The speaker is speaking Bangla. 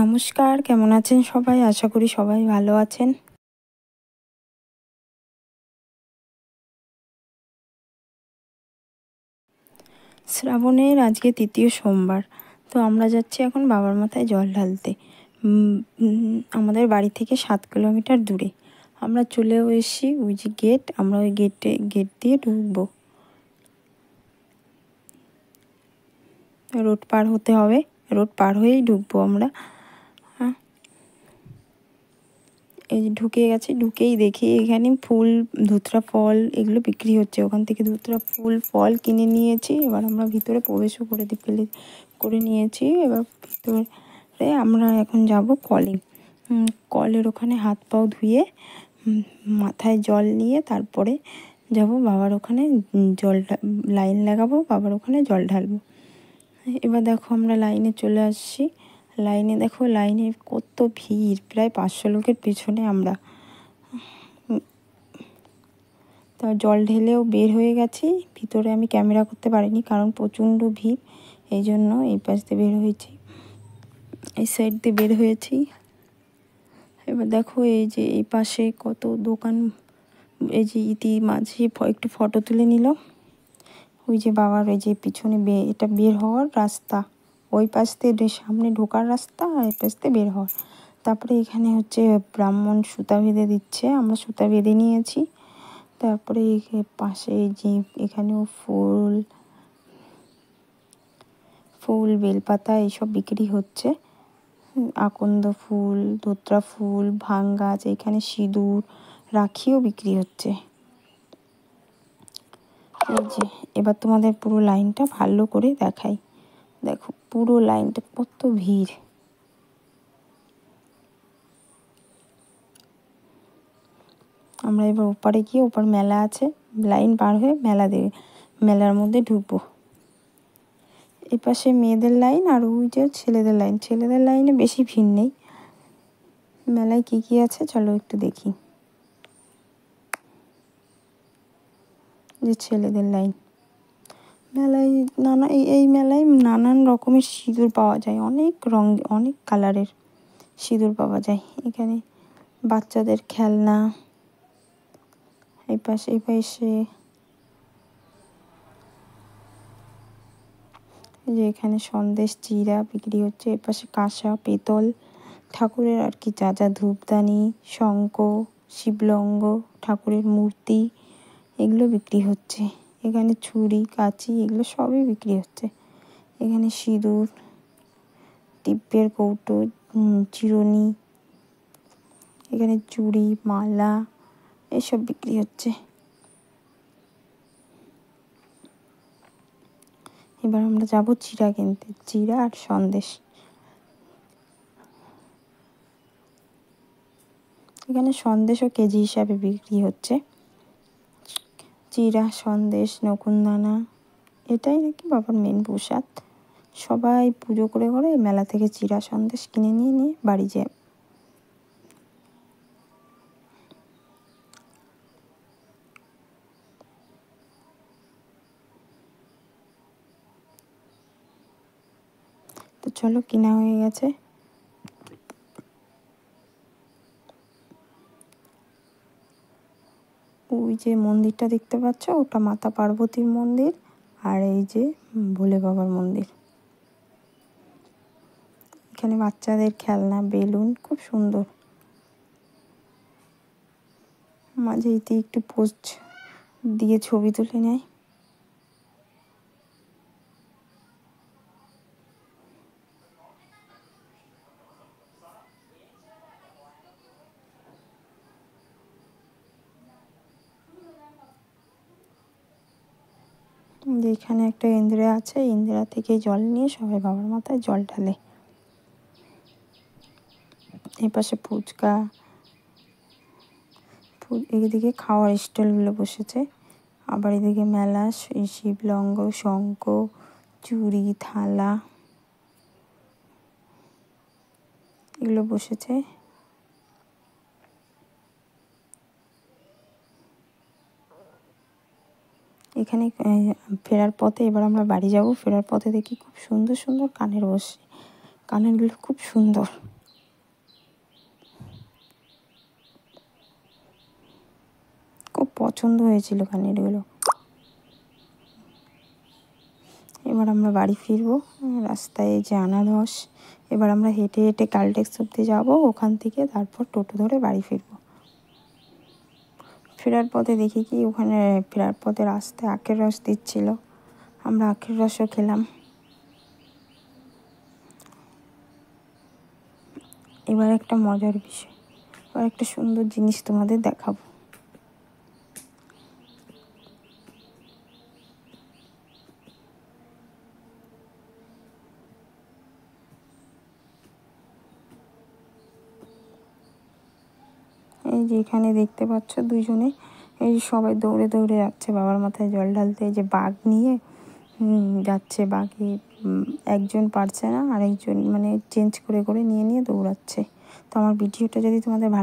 নমস্কার, কেমন আছেন সবাই? আশা করি সবাই ভালো আছেন। শ্রাবণের আজকে ৩য় সোমবার। তো আমরা যাচ্ছি এখন বাবার মাথায় জল ঢালতে। আমাদের বাড়ি থেকে ৭ কিলোমিটার দূরে। আমরা চলেও এসেছি, ওই যে গেট, আমরা ওই গেট দিয়ে ঢুকবো। রোড পার হতে হবে, রোড পার হয়েই ঢুকবো আমরা। এই যে ঢুকে গেছি, ঢুকেই দেখি এখানে ফুল, ধুতরা ফল এগুলো বিক্রি হচ্ছে। ওখান থেকে ধুতরা ফুল ফল কিনে নিয়েছি। এবার আমরা ভিতরে প্রবেশও করে নিয়েছি। এবার ভিতরে আমরা এখন যাব কলে। কলের ওখানে হাত পাও ধুয়ে মাথায় জল নিয়ে তারপরে যাব বাবার ওখানে লাইন লাগাবো, বাবার ওখানে জল ঢালবো। এবার দেখো আমরা লাইনে চলে আসছি। লাইনে দেখো, লাইনে কত ভিড়, প্রায় 500 লোকের পেছনে আমরা। তা জল ঢেলেও বের হয়ে গেছি। ভিতরে আমি ক্যামেরা করতে পারিনি, কারণ প্রচণ্ড ভিড়, এই জন্য এই পাশ দিয়ে বের হয়েছি, এই সাইড দিয়ে বের হয়েছি। এবার দেখো এই যে এই পাশে কত দোকান, এই যে মাঝে একটু ফটো তুলে নিল। ওই যে বাবার ওই যে পিছনে এটা বের হওয়ার রাস্তা, ওই পাশ দিয়ে সামনে ঢোকার রাস্তা, আর এই পাশ দিয়ে বের হওয়ার। তারপরে এখানে হচ্ছে ব্রাহ্মণ সুতা বেঁধে দিচ্ছে, আমরা সুতা বেঁধে নিয়েছি। তারপরে পাশে যে এখানেও ফুল বেলপাতা এইসব বিক্রি হচ্ছে। আকন্দ ফুল, ধোত্রা ফুল, ভাং গাছ, এখানে সিঁদুর, রাখিও বিক্রি হচ্ছে। এই যে এবার তোমাদের পুরো লাইনটা ভালো করে দেখাই। দেখো পুরো লাইনটা কত ভিড়। আমরা এবার ওপারে গিয়ে, ওপার মেলা আছে, লাইন পার হয়ে মেলার মধ্যে ঢুকবো। এপাশে মেয়েদের লাইন, আর ওই যে ছেলেদের লাইন। ছেলেদের লাইনে বেশি ভিড় নেই। মেলায় কি কি আছে চলো একটু দেখি। যে ছেলেদের লাইন, মেলায় এই মেলায় নানান রকমের সিঁদুর পাওয়া যায়, অনেক রঙ, অনেক কালারের সিঁদুর পাওয়া যায়। এখানে বাচ্চাদের খেলনা, এই পাশে যে এখানে সন্দেশ, চিড়া বিক্রি হচ্ছে। এপাশে কাঁসা, পেতল, ঠাকুরের আর কি যা যা ধূপদানি, শঙ্খ, শিবলঙ্গ, ঠাকুরের মূর্তি এগুলো বিক্রি হচ্ছে। এখানে ছুরি, কাঁচি এগুলো সবই বিক্রি হচ্ছে। এখানে সিঁদুর, টিপের কৌটো, চিরুনি, এখানে চুড়ি, মালা এসব বিক্রি হচ্ছে। এবার আমরা যাব চিড়া কিনতে, চিড়া আর সন্দেশ। এখানে সন্দেশও কেজি হিসাবে বিক্রি হচ্ছে। চিড়া, সন্দেশ, নকুনদানা, এটাই নাকি বাবার মেন প্রসাদ। সবাই পুজো করে মেলা থেকে চিড়া সন্দেশ কিনে নিয়ে বাড়ি যায়। তো চলো, কিনা হয়ে গেছে। ওই যে মন্দিরটা দেখতে পাচ্ছ, ওটা মাতা পার্বতীর মন্দির, আর এই যে ভোলে বাবার মন্দির। এখানে বাচ্চাদের খেলনা, বেলুন খুব সুন্দর। মাঝে একটু পোস্ট দিয়ে ছবি তুলে নেয়। এখানে একটা ইন্দিরা আছে, ইন্দিরা থেকে জল নিয়ে সবাই বাবার মাথায় জল ঢালে। এপাশে ফুচকা, এদিকে খাওয়ার স্টলগুলো বসেছে। আবার এদিকে মেলা, শিবলঙ্গ, শঙ্খ, চুড়ি, থালা এগুলো বসেছে। এখানে ফেরার পথে, এবার আমরা বাড়ি যাব, ফেরার পথে দেখি খুব সুন্দর সুন্দর কানের বসে কানেরগুলো খুব সুন্দর। খুব পছন্দ হয়েছিল কানেরগুলো। এবার আমরা বাড়ি ফিরবো। রাস্তায় এই যে আনারস। এবার আমরা হেঁটে হেঁটে কালটেক্স অব্দি যাবো, ওখান থেকে তারপর টোটো ধরে বাড়ি ফিরবো। ফেরার পথে দেখি কি ওখানে ফেরার পথে রাস্তায় আখের রস দিচ্ছিল, আমরা আখের রসও খেলাম। এবার একটা মজার বিষয়, এবার একটা সুন্দর জিনিস তোমাদের দেখাবো। এই যে এখানে দেখতে পাচ্ছ দুজনে, এই সবাই দৌড়ে দৌড়ে যাচ্ছে বাবার মাথায় জল ঢালতে। এই যে বাঘ নিয়ে যাচ্ছে, বাঘে একজন পারছে না, আর একজন মানে চেঞ্জ করে করে নিয়ে নিয়ে দৌড়াচ্ছে। তো আমার ভিডিওটা যদি তোমাদের ভালো